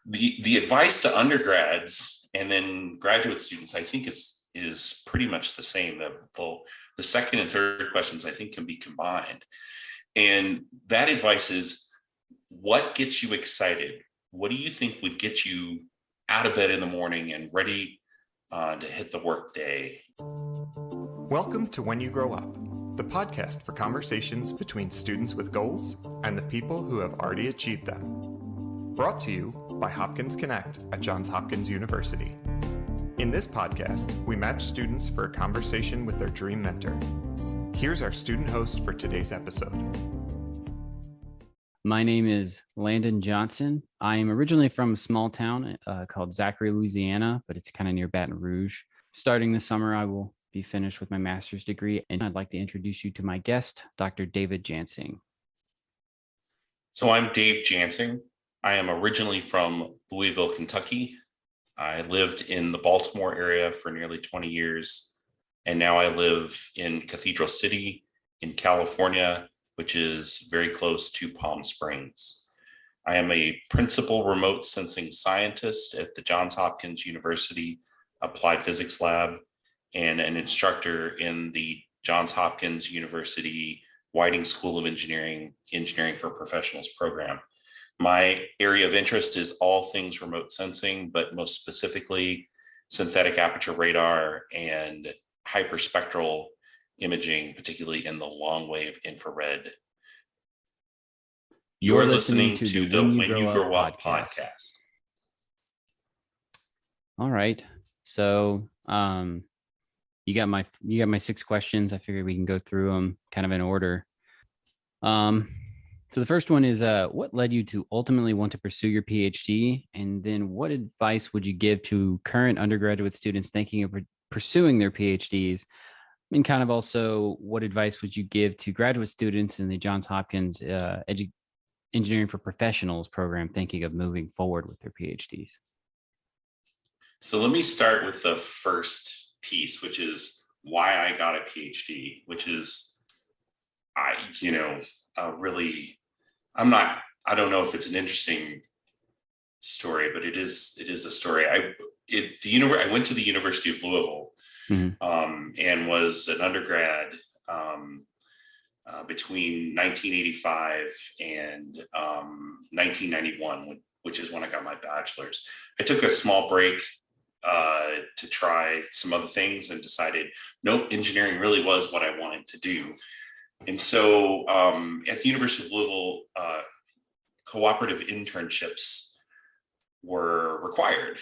The advice to undergrads and then graduate students, I think, is pretty much the same. The second and third questions, I think, can be combined. And that advice is, what gets you excited? What do you think would get you out of bed in the morning and ready to hit the work day? Welcome to When You Grow Up, the podcast for conversations between students with goals and the people who have already achieved them. Brought to you by Hopkins Connect at Johns Hopkins University. In this podcast, we match students for a conversation with their dream mentor. Here's our student host for today's episode. My name is Landon Johnson. I am originally from a small town called Zachary, Louisiana, but it's kind of near Baton Rouge. Starting this summer, I will be finished with my master's degree, and I'd like to introduce you to my guest, Dr. Dave Jansing. So I'm Dave Jansing. I am originally from Louisville, Kentucky. I lived in the Baltimore area for nearly 20 years, and now I live in Cathedral City in California, which is very close to Palm Springs. I am a principal remote sensing scientist at the Johns Hopkins University Applied Physics Lab and an instructor in the Johns Hopkins University Whiting School of Engineering for Professionals program. My area of interest is all things remote sensing, but most specifically synthetic aperture radar and hyperspectral imaging, particularly in the long wave infrared. You're listening to the When You Grow Up podcast. All right. So you got my 6 questions. I figured we can go through them kind of in order. So the first one is, what led you to ultimately want to pursue your PhD? And then what advice would you give to current undergraduate students thinking of pursuing their PhDs? And kind of also, what advice would you give to graduate students in the Johns Hopkins Engineering for Professionals program thinking of moving forward with their PhDs? So let me start with the first piece, which is why I got a PhD, which is, I don't know if it's an interesting story, but it is a story. I went to the University of Louisville, and was an undergrad between 1985 and 1991, which is when I got my bachelor's. I took a small break to try some other things and decided, nope, engineering really was what I wanted to do. And so at the University of Louisville, cooperative internships were required.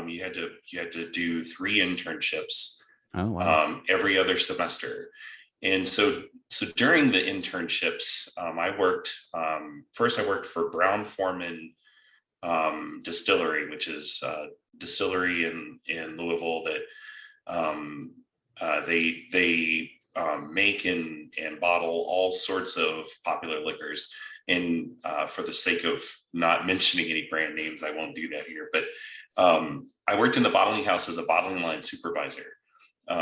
You had to do 3 internships every other semester. And so during the internships, I worked for Brown-Forman Distillery, which is a distillery in Louisville that they make and bottle all sorts of popular liquors. And for the sake of not mentioning any brand names, I won't do that here. But I worked in the bottling house as a bottling line supervisor.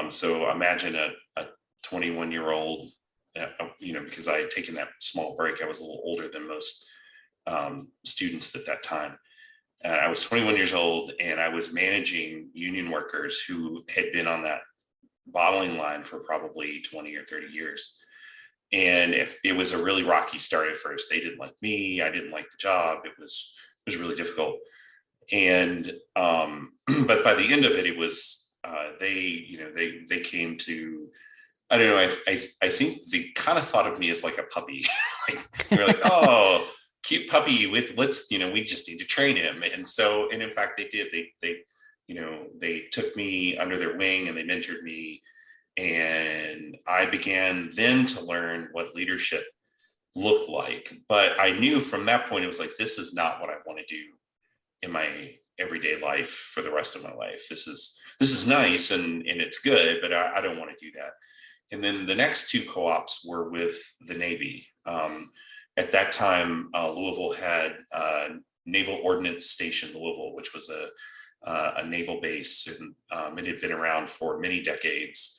So imagine a 21-year-old, because I had taken that small break. I was a little older than most students at that time. I was 21 years old, and I was managing union workers who had been on that bottling line for probably 20 or 30 years. And if it was a really rocky start at first, they didn't like me. I didn't like the job. It was really difficult. And but by the end of it, it was they came to, I don't know. I think they kind of thought of me as like a puppy. They're like, oh, cute puppy we just need to train him. And in fact, they did. They took me under their wing and they mentored me. And I began then to learn what leadership looked like. But I knew from that point, it was like, this is not what I want to do in my everyday life for the rest of my life. This is nice and it's good, but I don't want to do that. And then the next 2 co-ops were with the Navy. At that time, Louisville had Naval Ordnance Station Louisville, which was a naval base, and it had been around for many decades.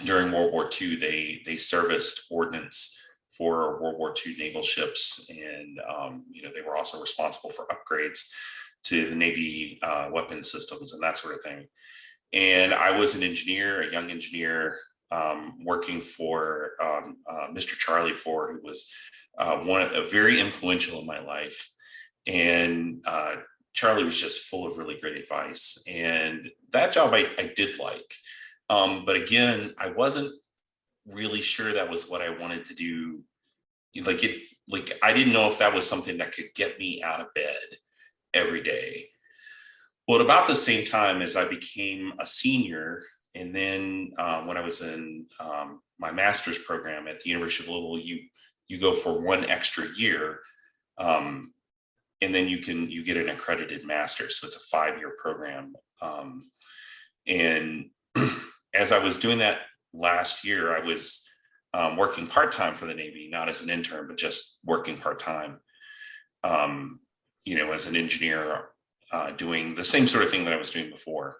During World War II, they serviced ordnance for World War II naval ships. And, they were also responsible for upgrades to the Navy weapons systems and that sort of thing. And I was an engineer, a young engineer, working for Mr. Charlie Ford, who was very influential in my life. And Charlie was just full of really great advice. And that job I did like. But again, I wasn't really sure that was what I wanted to do. I didn't know if that was something that could get me out of bed every day. Well, at about the same time as I became a senior, and then when I was in my master's program at the University of Louisville, you go for one extra year, and then you get an accredited master's. So it's a 5-year program. And as I was doing that last year, I was working part-time for the Navy, not as an intern, but just working part-time, as an engineer, doing the same sort of thing that I was doing before,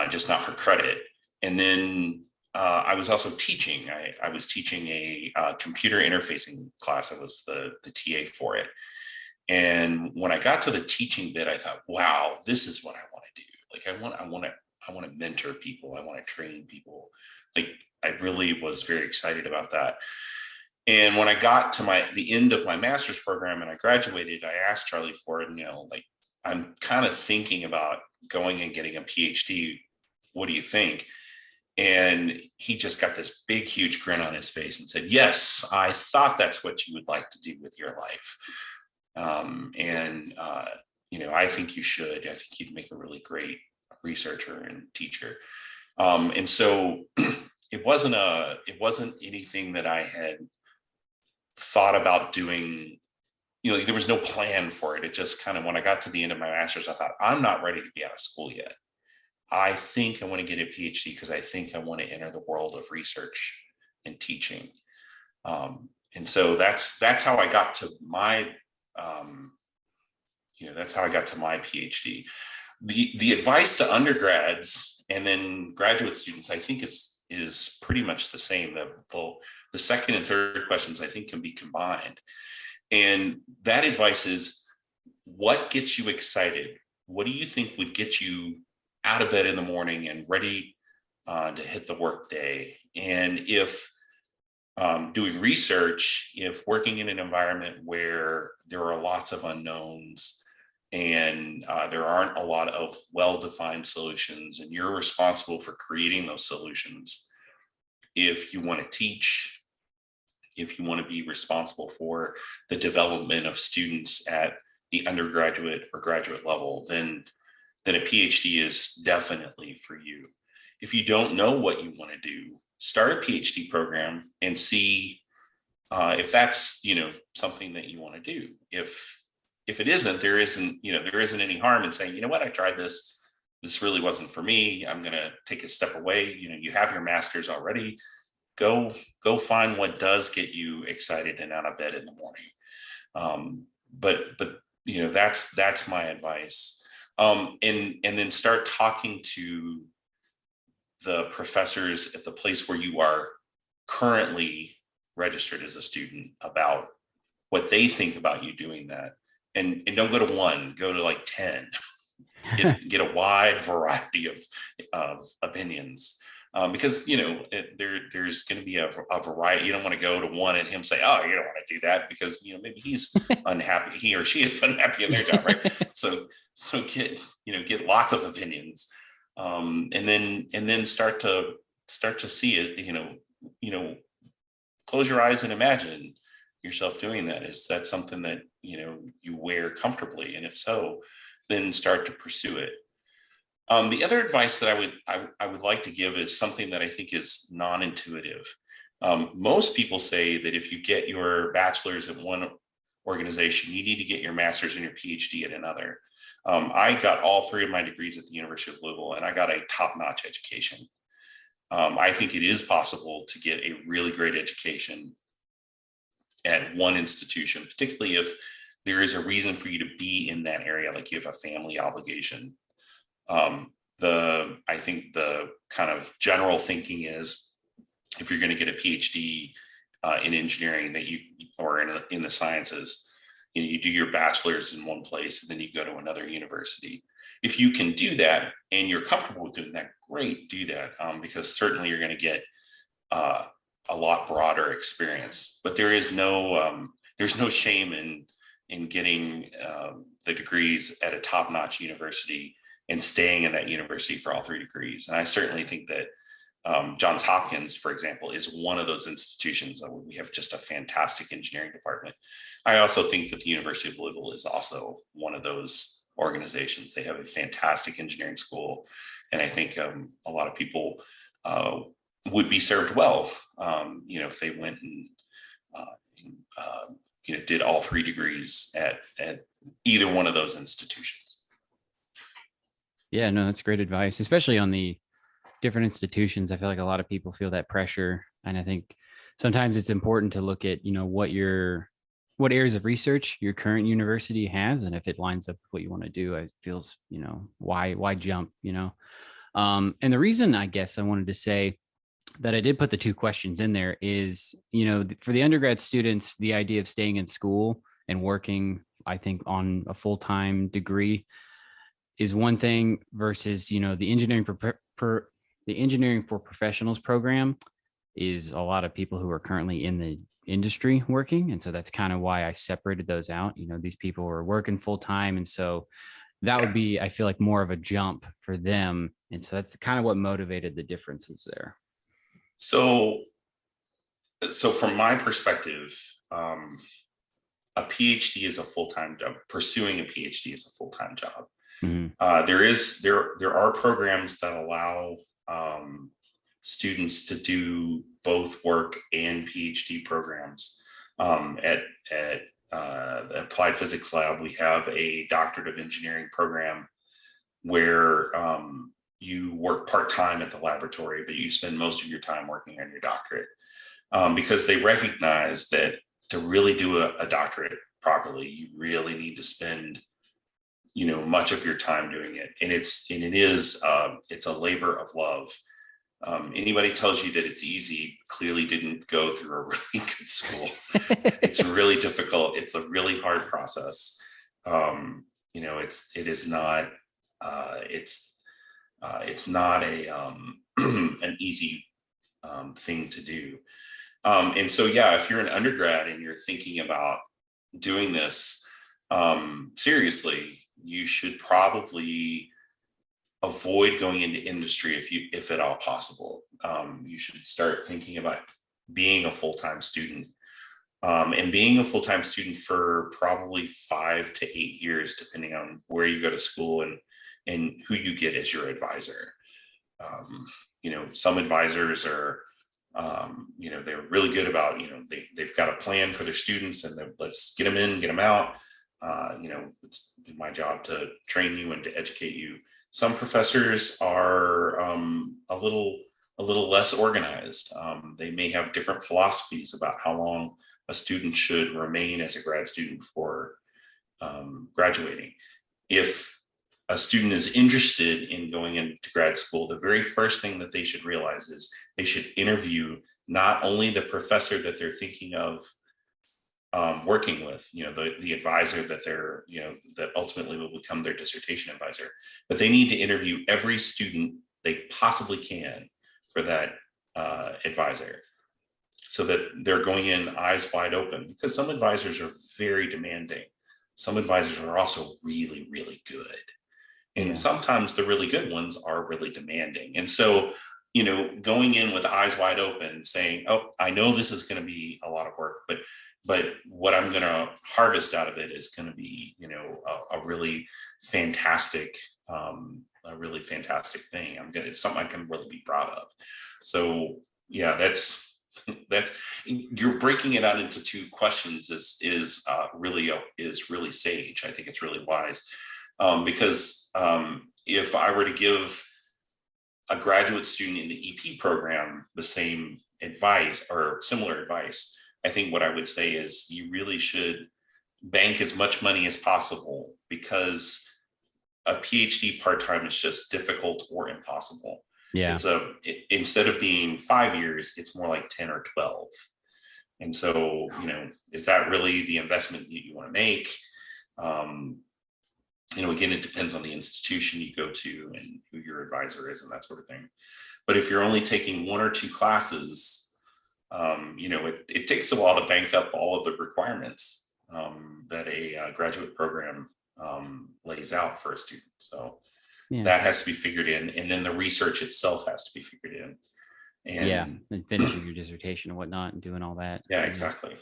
just not for credit. And then I was also teaching. I was teaching a computer interfacing class. I was the TA for it. And when I got to the teaching bit, I thought, wow, this is what I want to do. Like I want to mentor people. I want to train people. Like I really was very excited about that. And when I got to the end of my master's program and I graduated, I asked Charlie Ford, I'm kind of thinking about going and getting a PhD. What do you think? And he just got this big, huge grin on his face and said, yes, I thought that's what you would like to do with your life. I think you should. I think you'd make a really great researcher and teacher. And so it wasn't anything that I had thought about doing. There was no plan for it. It just kind of, when I got to the end of my master's, I thought, I'm not ready to be out of school yet. I think I want to get a PhD because I think I want to enter the world of research and teaching. And so that's how I got to my, my PhD. The advice to undergrads and then graduate students, I think is pretty much the same. The second and third questions, I think, can be combined. And that advice is, what gets you excited? What do you think would get you out of bed in the morning and ready to hit the work day? And if doing research, if working in an environment where there are lots of unknowns and there aren't a lot of well-defined solutions, and you're responsible for creating those solutions, if you want to teach, if you want to be responsible for the development of students at the undergraduate or graduate level, then a PhD is definitely for you. If you don't know what you want to do, start a PhD program and see if that's something that you want to do. If it isn't, there isn't any harm in saying, I tried this. This really wasn't for me. I'm going to take a step away. You have your master's already. Go find what does get you excited and out of bed in the morning. But that's my advice. And then start talking to the professors at the place where you are currently registered as a student about what they think about you doing that. And don't go to one, go to like 10. Get a wide variety of opinions. Because there's going to be a variety. You don't want to go to one and him say, "Oh, you don't want to do that," because maybe he's unhappy, he or she is unhappy in their job, right? So get lots of opinions, and then start to see it. Close your eyes and imagine yourself doing that. Is that something that you wear comfortably? And if so, then start to pursue it. The other advice that I would like to give is something that I think is non-intuitive. Most people say that if you get your bachelor's at one organization, you need to get your master's and your PhD at another. I got all 3 of my degrees at the University of Louisville, and I got a top-notch education. I think it is possible to get a really great education at one institution, particularly if there is a reason for you to be in that area, like you have a family obligation. I think the kind of general thinking is, if you're going to get a PhD, in engineering that you, or in the sciences, you do your bachelor's in one place and then you go to another university. If you can do that and you're comfortable with doing that, great, do that, because certainly you're going to get a lot broader experience. But there's no shame in getting the degrees at a top-notch university and staying in that university for all 3 degrees. And I certainly think that Johns Hopkins, for example, is one of those institutions where we have just a fantastic engineering department. I also think that the University of Louisville is also one of those organizations. They have a fantastic engineering school, and I think a lot of people would be served well, if they went and did all 3 degrees at either one of those institutions. Yeah, no, that's great advice, especially on the different institutions. I feel like a lot of people feel that pressure. And I think sometimes it's important to look at, what areas of research your current university has. And if it lines up with what you want to do, it feels, why jump, and the reason I guess I wanted to say that I did put the 2 questions in there is, for the undergrad students, the idea of staying in school and working, I think, on a full-time degree is one thing versus, the engineering for professionals program is a lot of people who are currently in the industry working. And so that's kind of why I separated those out. These people are working full time. And so that would be, I feel like, more of a jump for them. And so that's kind of what motivated the differences there. So from my perspective, a PhD is a full-time job. Pursuing a PhD is a full-time job. Mm-hmm. There are programs that allow students to do both work and PhD programs. At the Applied Physics Lab, we have a Doctorate of Engineering program where you work part-time at the laboratory, but you spend most of your time working on your doctorate, because they recognize that to really do a doctorate properly, you really need to spend much of your time doing it. And it's a labor of love. Anybody tells you that it's easy clearly didn't go through a really good school. It's really difficult. It's a really hard process. It's not an easy thing to do. And so, if you're an undergrad and you're thinking about doing this seriously, you should probably avoid going into industry if at all possible. You should start thinking about being a full-time student, and being a full-time student for probably 5 to 8 years, depending on where you go to school and who you get as your advisor. Some advisors are, they're really good about, they've got a plan for their students and let's get them in, get them out. It's my job to train you and to educate you. Some professors are a little less organized. They may have different philosophies about how long a student should remain as a grad student before graduating. If a student is interested in going into grad school, the very first thing that they should realize is they should interview not only the professor that they're thinking of working with, the advisor that that ultimately will become their dissertation advisor, but they need to interview every student they possibly can for that advisor, so that they're going in eyes wide open, because some advisors are very demanding. Some advisors are also really, really good. And sometimes the really good ones are really demanding. And so, going in with eyes wide open saying, oh, I know this is going to be a lot of work, but what I'm going to harvest out of it is going to be, a really fantastic thing. It's something I can really be proud of. So that's you're breaking it out into 2 questions is really sage. I think it's really wise, because if I were to give a graduate student in the EP program the same advice or similar advice, I think what I would say is you really should bank as much money as possible, because a PhD part-time is just difficult or impossible. Yeah. Instead of being 5 years, it's more like 10 or 12. And so, is that really the investment you want to make? Again, it depends on the institution you go to and who your advisor is and that sort of thing. But if you're only taking 1 or 2 classes, it takes a while to bank up all of the requirements that a graduate program lays out for a student. So that has to be figured in. And then the research itself has to be figured in. And finishing your dissertation and whatnot and doing all that. Yeah, exactly.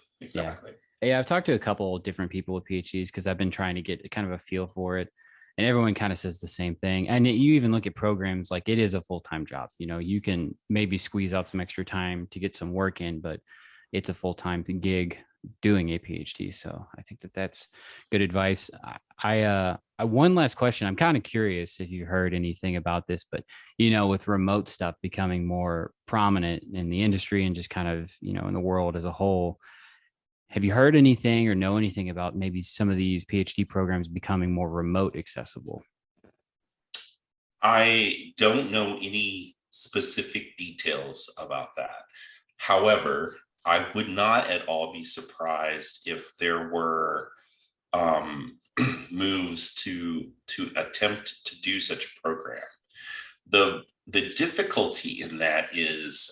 Yeah, I've talked to a couple of different people with PhDs because I've been trying to get kind of a feel for it. And everyone kind of says the same thing. And you even look at programs like it is a full-time job. You can maybe squeeze out some extra time to get some work in, but it's a full-time gig doing a PhD. So I think that's good advice. I one last question. I'm kind of curious if you heard anything about this, but with remote stuff becoming more prominent in the industry and just kind of, in the world as a whole, have you heard anything or know anything about maybe some of these PhD programs becoming more remote accessible? I don't know any specific details about that. However, I would not at all be surprised if there were moves to attempt to do such a program. The difficulty in that is,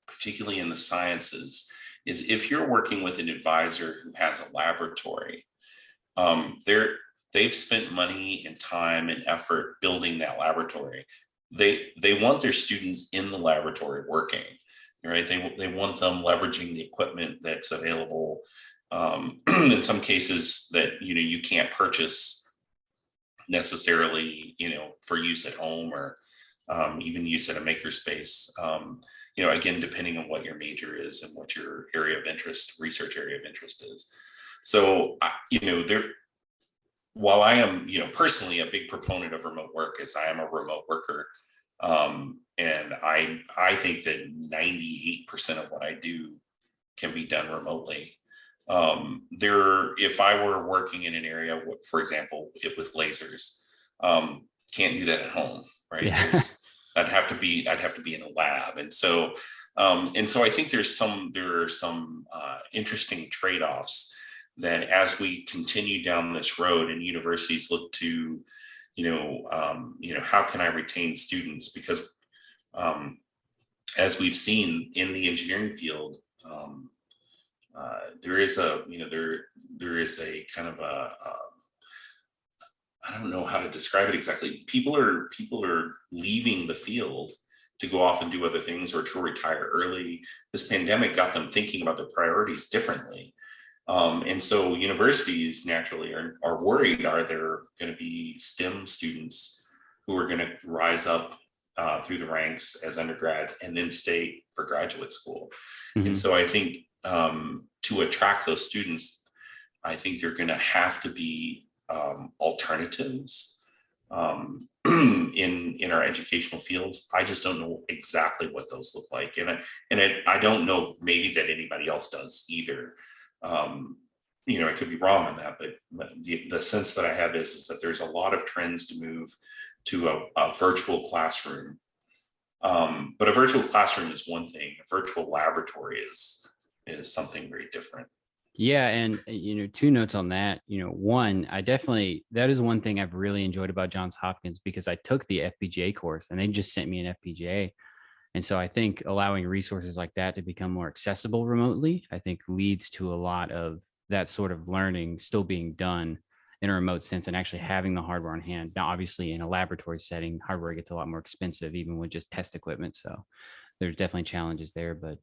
particularly in the sciences, is if you're working with an advisor who has a laboratory, they've spent money and time and effort building that laboratory. They want their students in the laboratory working, right? They want them leveraging the equipment that's available. In some cases that you can't purchase necessarily, for use at home or even use at a makerspace. Again, depending on what your major is and what your research area of interest is. So, while I am, personally a big proponent of remote work, as I am a remote worker, and I think that 98% of what I do can be done remotely. If I were working in an area, for example, with lasers, can't do that at home, right? Yeah. I'd have to be in a lab. And so I think there are some interesting trade-offs that as we continue down this road and universities look to, how can I retain students? Because as we've seen in the engineering field, there is a kind of I don't know how to describe it exactly. People are leaving the field to go off and do other things or to retire early. This pandemic got them thinking about their priorities differently. And so universities naturally are worried, are there going to be STEM students who are going to rise up through the ranks as undergrads and then stay for graduate school? Mm-hmm. And so I think to attract those students, I think they're going to have to be alternatives in our educational fields. I just don't know exactly what those look like, and I don't know maybe that anybody else does either. I could be wrong on that, but the sense that I have is that there's a lot of trends to move to a virtual classroom. But a virtual classroom is one thing. A virtual laboratory is something very different. Yeah. And, 2 notes on that. One, that is one thing I've really enjoyed about Johns Hopkins, because I took the FPGA course and they just sent me an FPGA. And so I think allowing resources like that to become more accessible remotely, I think leads to a lot of that sort of learning still being done in a remote sense and actually having the hardware on hand. Now, obviously in a laboratory setting, hardware gets a lot more expensive, even with just test equipment. So there's definitely challenges there, but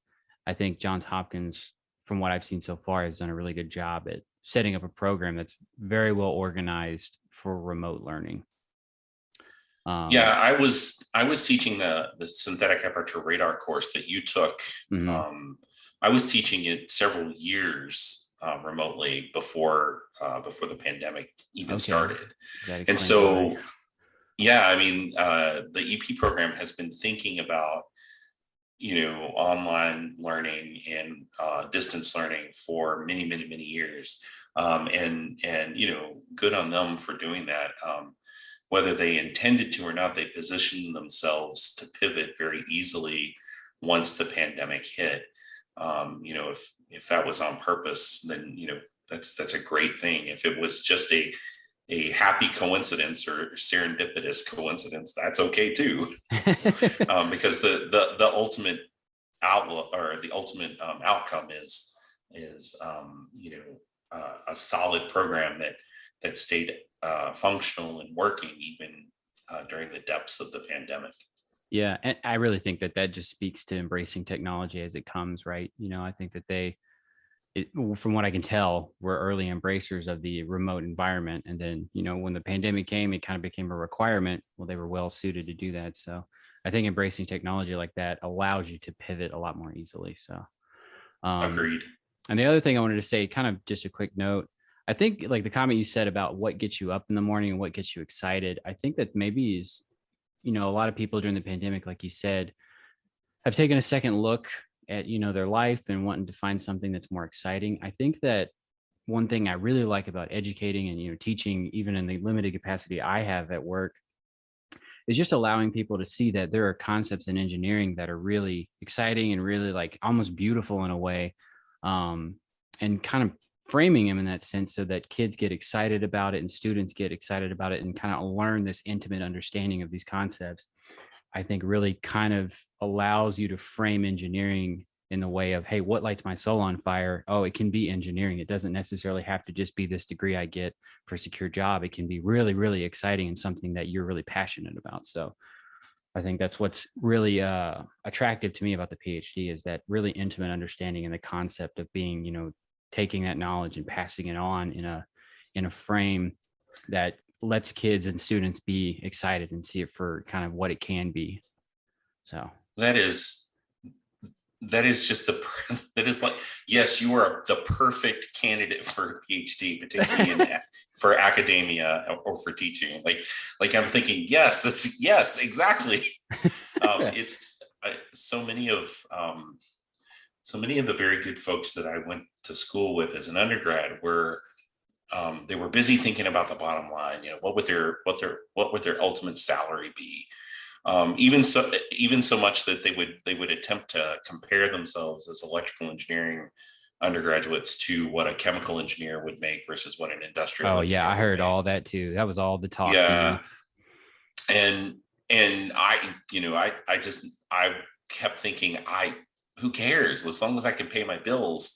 I think Johns Hopkins, from what I've seen so far, has done a really good job at setting up a program that's very well organized for remote learning. I was teaching the synthetic aperture radar course that you took. Mm-hmm. I was teaching it several years remotely before the pandemic even started. And so, the EP program has been thinking about online learning and distance learning for many years, and good on them for doing that. Whether they intended to or not, they positioned themselves to pivot very easily once the pandemic hit. If that was on purpose, then, that's a great thing. If it was just a happy coincidence or serendipitous coincidence, that's okay too. Because the ultimate outlook, or the ultimate outcome is a solid program that stayed functional and working even during the depths of the pandemic. Yeah, and I really think that just speaks to embracing technology as it comes, right? I think that from what I can tell, were early embracers of the remote environment. And then, when the pandemic came, it kind of became a requirement. Well, they were well suited to do that. So I think embracing technology like that allows you to pivot a lot more easily. So, Agreed. and the other thing I wanted to say, kind of just a quick note, I think like the comment you said about what gets you up in the morning and what gets you excited, I think that maybe is, a lot of people during the pandemic, like you said, have taken a second look at, their life and wanting to find something that's more exciting. I think that one thing I really like about educating and, teaching, even in the limited capacity I have at work, is just allowing people to see that there are concepts in engineering that are really exciting and really like almost beautiful in a way, and kind of framing them in that sense so that kids get excited about it and students get excited about it and kind of learn this intimate understanding of these concepts. I think really kind of allows you to frame engineering in the way of, hey, what lights my soul on fire? Oh, it can be engineering. It doesn't necessarily have to just be this degree I get for a secure job. It can be really, really exciting and something that you're really passionate about. So I think that's what's really attractive to me about the PhD, is that really intimate understanding and the concept of being, taking that knowledge and passing it on in a frame that lets kids and students be excited and see it for kind of what it can be. So that is just that is like, yes, you are the perfect candidate for a PhD, particularly for academia or for teaching. Like I'm thinking, yes, exactly. It's so many of the very good folks that I went to school with as an undergrad were, they were busy thinking about the bottom line. What would their ultimate salary be? Even so much that they would attempt to compare themselves as electrical engineering undergraduates to what a chemical engineer would make versus what an industrial engineer I heard would make. all that too. That was all the talk. Yeah. And I kept thinking, who cares? As long as I can pay my bills,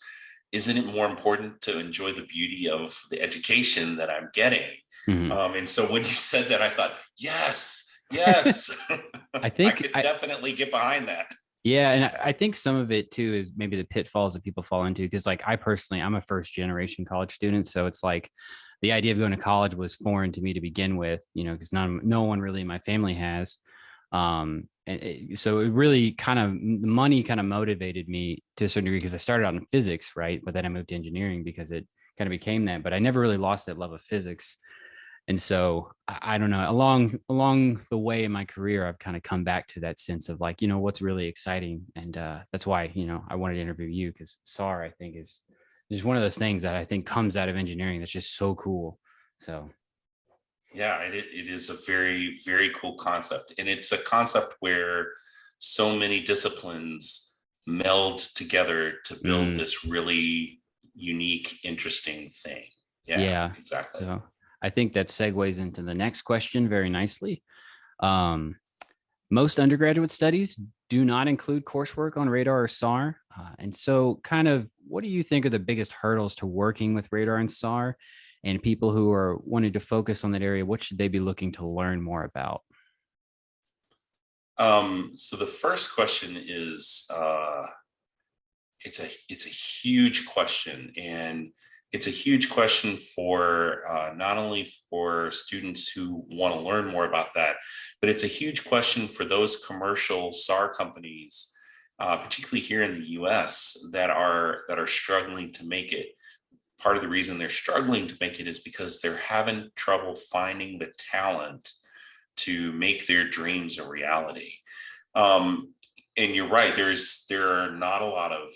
isn't it more important to enjoy the beauty of the education that I'm getting? Mm-hmm. And so when you said that, I thought, yes, I think I could definitely get behind that. Yeah. And I think some of it too is maybe the pitfalls that people fall into. Cause like I'm a first generation college student. So it's like the idea of going to college was foreign to me to begin with, cause no one really in my family has. So it really the money kind of motivated me to a certain degree, because I started out in physics, right? But then I moved to engineering because it kind of became that, but I never really lost that love of physics. And so I don't know, along the way in my career, I've kind of come back to that sense of like, what's really exciting. And that's why, I wanted to interview you, because SAR, I think, is just one of those things that I think comes out of engineering that's just so cool. So yeah, it is a very, very cool concept. And it's a concept where so many disciplines meld together to build this really unique, interesting thing. Yeah, exactly. So I think that segues into the next question very nicely. Most undergraduate studies do not include coursework on radar or SAR. And so kind of what do you think are the biggest hurdles to working with radar and SAR? And people who are wanting to focus on that area, what should they be looking to learn more about? So the first question is, it's a huge question, and it's a huge question for not only for students who want to learn more about that, but it's a huge question for those commercial SAR companies, particularly here in the U.S., that are struggling to make it. Part of the reason they're struggling to make it is because they're having trouble finding the talent to make their dreams a reality. And you're right, there are not a lot of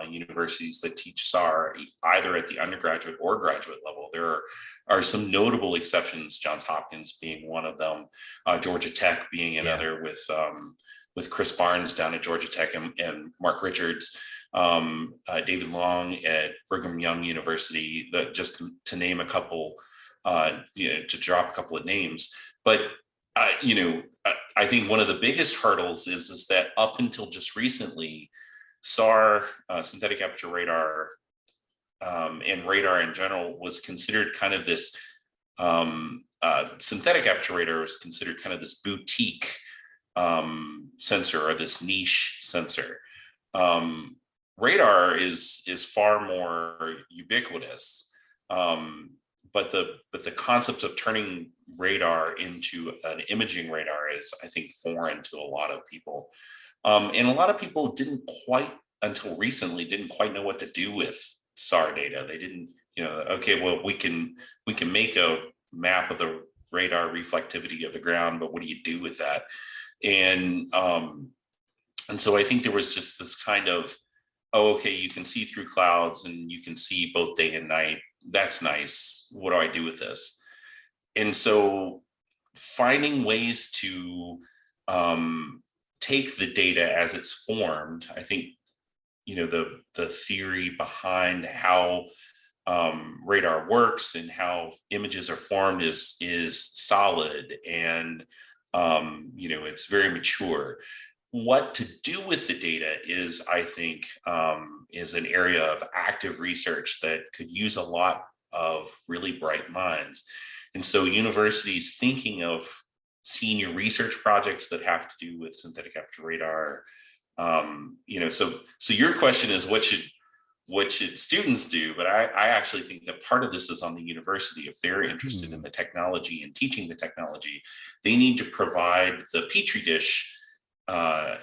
universities that teach SAR either at the undergraduate or graduate level. There are some notable exceptions, Johns Hopkins being one of them, Georgia Tech being another, with Chris Barnes down at Georgia Tech and Mark Richards. David Long at Brigham Young University, that just to name a couple, to drop a couple of names. But I think one of the biggest hurdles is that up until just recently, SAR, synthetic aperture radar, and radar in general was considered kind of this, synthetic aperture radar was considered kind of this boutique sensor, or this niche sensor. Radar is far more ubiquitous, but the concept of turning radar into an imaging radar is, I think, foreign to a lot of people, and a lot of people until recently didn't quite know what to do with SAR data. They didn't, okay, well, we can make a map of the radar reflectivity of the ground, but what do you do with that? And so I think there was just this kind of, oh, okay, you can see through clouds and you can see both day and night. That's nice. What do I do with this? And so finding ways to take the data as it's formed, I think, the theory behind how radar works and how images are formed is solid, and it's very mature. What to do with the data is, I think, is an area of active research that could use a lot of really bright minds. And so universities thinking of senior research projects that have to do with synthetic aperture radar, so your question is, what should students do? But I actually think that part of this is on the university. If they're interested in the technology and teaching the technology, they need to provide the petri dish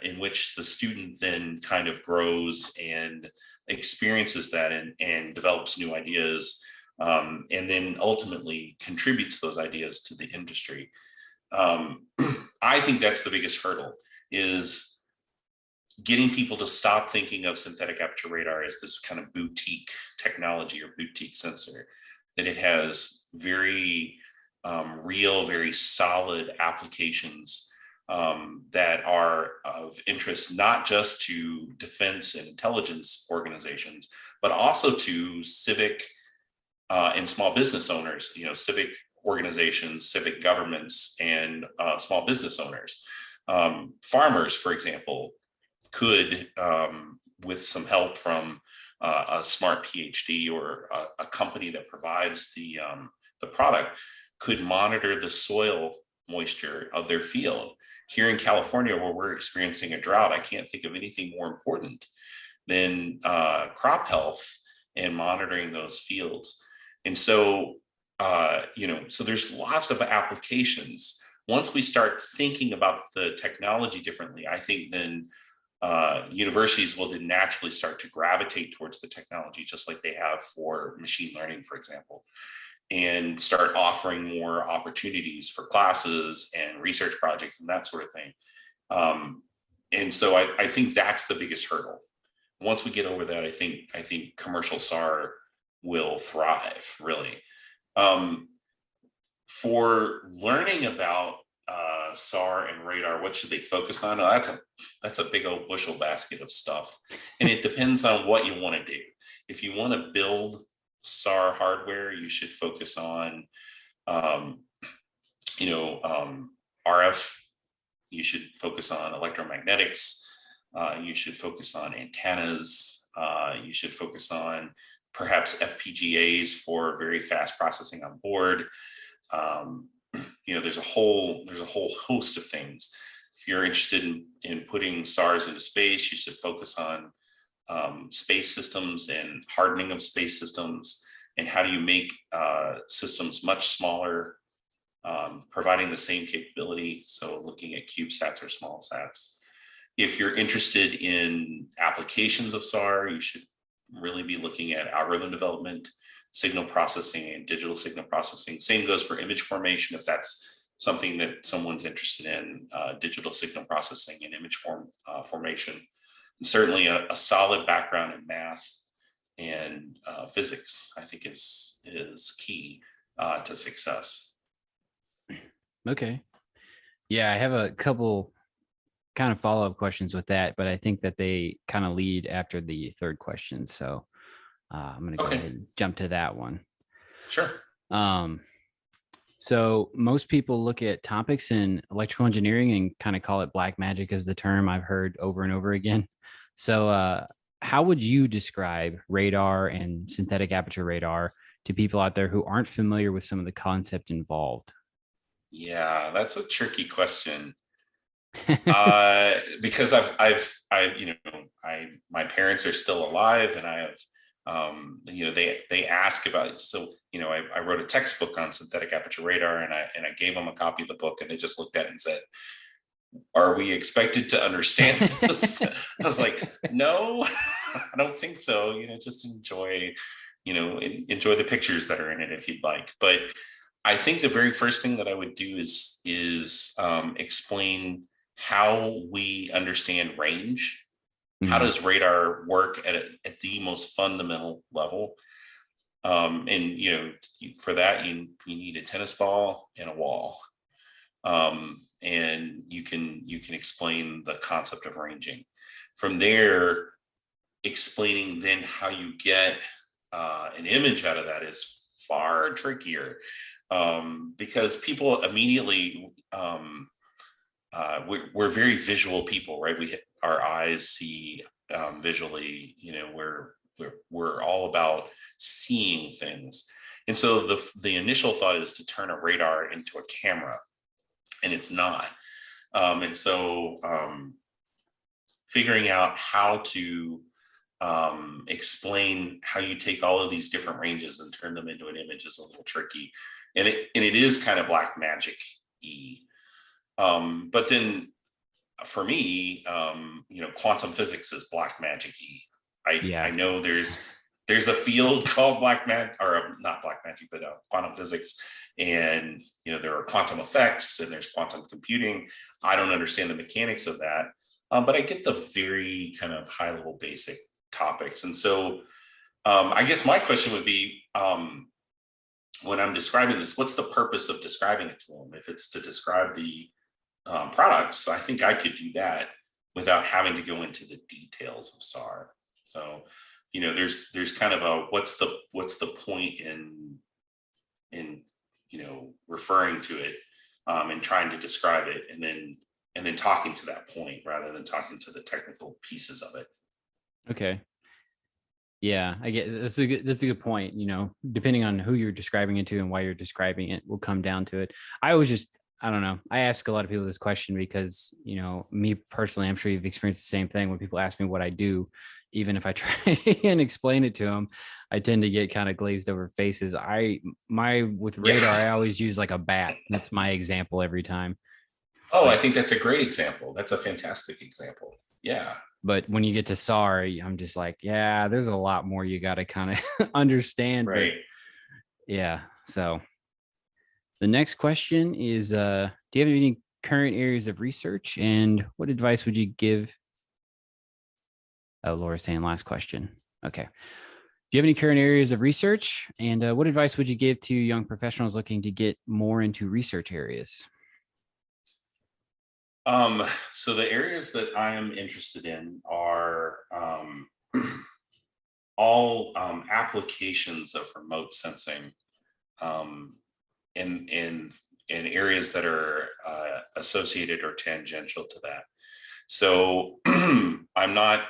in which the student then kind of grows and experiences that and develops new ideas, and then ultimately contributes those ideas to the industry. I think that's the biggest hurdle, is getting people to stop thinking of synthetic aperture radar as this kind of boutique technology or boutique sensor, that it has very real, very solid applications that are of interest, not just to defense and intelligence organizations, but also to civic and small business owners, civic organizations, civic governments, and small business owners. Farmers, for example, could, with some help from a smart PhD or a company that provides the product, could monitor the soil moisture of their field. Here in California, where we're experiencing a drought, I can't think of anything more important than crop health and monitoring those fields. And so, so there's lots of applications. Once we start thinking about the technology differently, I think then universities will then naturally start to gravitate towards the technology, just like they have for machine learning, for example, and start offering more opportunities for classes and research projects and that sort of thing. And so I think that's the biggest hurdle. Once we get over that, I think commercial SAR will thrive, really. For learning about SAR and radar, what should they focus on? Oh, that's a big old bushel basket of stuff, and it depends on what you want to do. If you want to build SAR hardware, you should focus on RF. You should focus on electromagnetics. You should focus on antennas. You should focus on perhaps FPGAs for very fast processing on board. There's a whole host of things. If you're interested in putting SARs into space, you should focus on space systems and hardening of space systems, and how do you make systems much smaller, providing the same capability. So looking at CubeSats or small sats. If you're interested in applications of SAR, you should really be looking at algorithm development, signal processing, and digital signal processing. Same goes for image formation, if that's something that someone's interested in, digital signal processing and image formation. And certainly a solid background in math and physics, I think is key to success. Okay. Yeah, I have a couple kind of follow-up questions with that, but I think that they kind of lead after the third question. So I'm going to go ahead and jump to that one. Sure. So most people look at topics in electrical engineering and kind of call it black magic, as the term I've heard over and over again. So how would you describe radar and synthetic aperture radar to people out there who aren't familiar with some of the concept involved? Yeah, that's a tricky question. Because my parents are still alive, and I have, they ask about it. So, I wrote a textbook on synthetic aperture radar, and I gave them a copy of the book, and they just looked at it and said, "Are we expected to understand this?" I was like, "No, I don't think so. Just enjoy the pictures that are in it if you'd like." But I think the very first thing that I would do is explain how we understand range. How does radar work at the most fundamental level? And for that, you need a tennis ball and a wall. And you can explain the concept of ranging. From there, explaining then how you get an image out of that is far trickier, because people immediately, we're very visual people, right? Our eyes see visually. We're all about seeing things, and so the initial thought is to turn a radar into a camera, and it's not. And so figuring out how to explain how you take all of these different ranges and turn them into an image is a little tricky, and it is kind of black magic-y. But then for me, quantum physics is black magic-y. I know there's a field called black magic, or not black magic, but quantum physics. And, there are quantum effects and there's quantum computing. I don't understand the mechanics of that. But I get the very kind of high level basic topics. And so I guess my question would be, when I'm describing this, what's the purpose of describing it to them? If it's to describe the products, I think I could do that without having to go into the details of SAR. So, there's kind of a what's the point in referring to it, and trying to describe it, and then talking to that point rather than talking to the technical pieces of it. Okay. Yeah, I get that's a good point. Depending on who you're describing it to and why you're describing it will come down to it. I don't know. I ask a lot of people this question because, me personally, I'm sure you've experienced the same thing when people ask me what I do. Even if I try and explain it to them, I tend to get kind of glazed over faces. With radar, I always use like a bat. That's my example every time. Oh, I think that's a great example. That's a fantastic example. Yeah. But when you get to SAR, I'm just like, yeah, there's a lot more you got to kind of understand. Right. But yeah. So the next question is, do you have any current areas of research, and what advice would you give? Oh, Laura's saying last question. Okay. Do you have any current areas of research, and what advice would you give to young professionals looking to get more into research areas? So the areas that I am interested in are all applications of remote sensing, in areas that are associated or tangential to that. So I'm not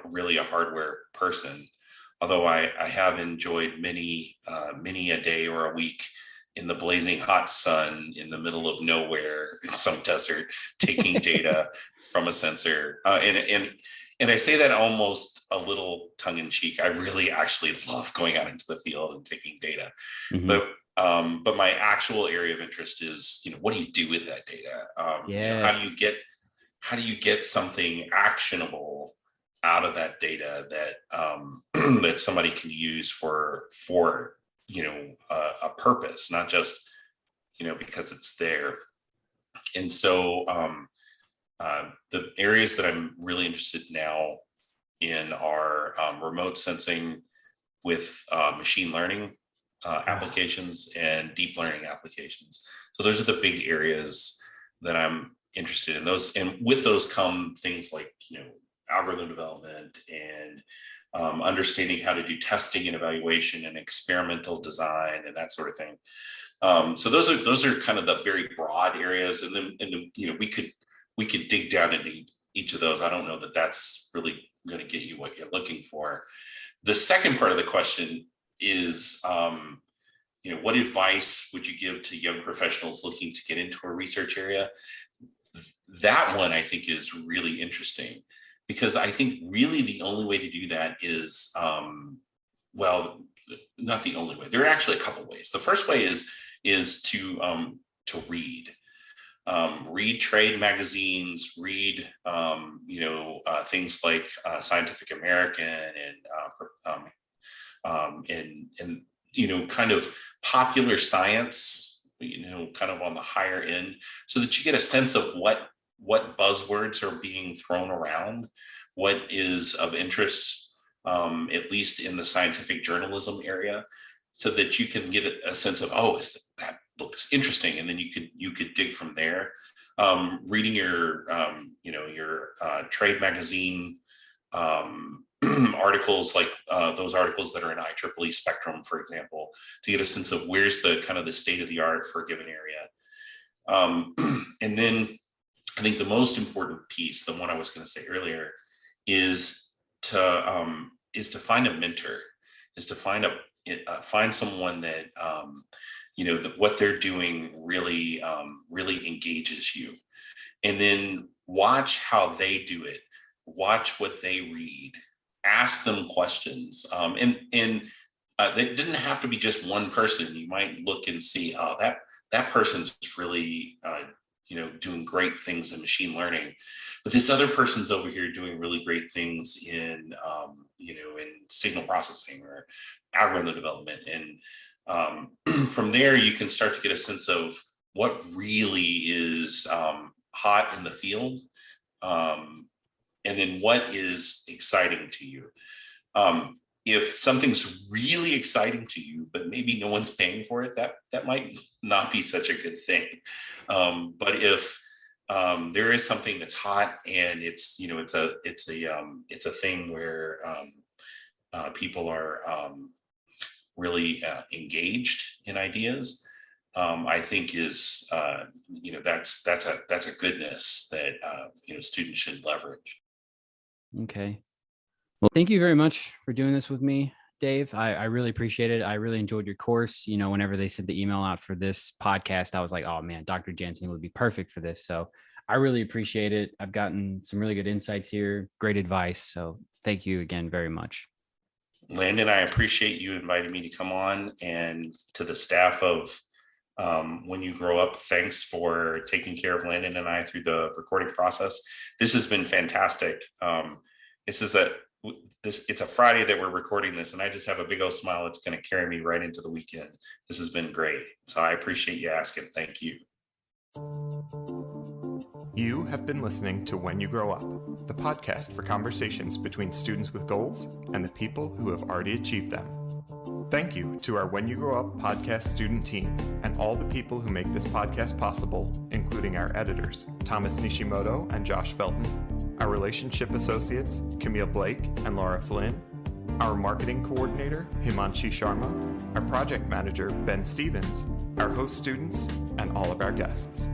really a hardware person, although I have enjoyed many a day or a week in the blazing hot sun in the middle of nowhere in some desert, taking data from a sensor. And I say that almost a little tongue in cheek. I really actually love going out into the field and taking data. Mm-hmm. But my actual area of interest is, what do you do with that data? How do you get something actionable out of that data that that somebody can use for a purpose, not just because it's there. And so the areas that I'm really interested now in are remote sensing with machine learning applications and deep learning applications. So those are the big areas that I'm interested in those. And with those come things like, algorithm development and understanding how to do testing and evaluation and experimental design and that sort of thing. So those are kind of the very broad areas. And then we could dig down into each of those. I don't know that that's really going to get you what you're looking for. The second part of the question is, what advice would you give to young professionals looking to get into a research area? That one I think is really interesting, because I think really the only way to do that is, not the only way. There are actually a couple ways. The first way is to read. Read trade magazines, read things like Scientific American and kind of popular science, kind of on the higher end, so that you get a sense of what buzzwords are being thrown around, what is of interest, at least in the scientific journalism area, so that you can get a sense of, that looks interesting, and then you could dig from there. Reading your trade magazine articles, like those articles that are in IEEE Spectrum, for example, to get a sense of where's the kind of the state of the art for a given area. And then I think the most important piece, the one I was going to say earlier, is to find a mentor, is to find someone that what they're doing really engages you, and then watch how they do it, watch what they read, ask them questions, and they didn't have to be just one person. You might look and see, that person's really doing great things in machine learning, but this other person's over here doing really great things in in signal processing or algorithm development. And from there, you can start to get a sense of what really is hot in the field, and then what is exciting to you. If something's really exciting to you, but maybe no one's paying for it, that might not be such a good thing. But if there is something that's hot and it's a thing where people are really engaged in ideas, I think is that's a goodness that students should leverage. Okay. Well, thank you very much for doing this with me, Dave. I really appreciate it. I really enjoyed your course. Whenever they sent the email out for this podcast, I was like, oh man, Dr. Jansing would be perfect for this. So I really appreciate it. I've gotten some really good insights here, great advice. So thank you again very much. Landon, I appreciate you inviting me to come on, and to the staff of When You Grow Up, thanks for taking care of Landon and I through the recording process. This has been fantastic. It's a Friday that we're recording this, and I just have a big old smile. It's going to carry me right into the weekend. This has been great. So I appreciate you asking. Thank you. You have been listening to When You Grow Up, the podcast for conversations between students with goals and the people who have already achieved them. Thank you to our When You Grow Up podcast student team and all the people who make this podcast possible, including our editors, Thomas Nishimoto and Josh Felton, our relationship associates, Camille Blake and Laura Flynn, our marketing coordinator, Himanshi Sharma, our project manager, Ben Stevens, our host students, and all of our guests.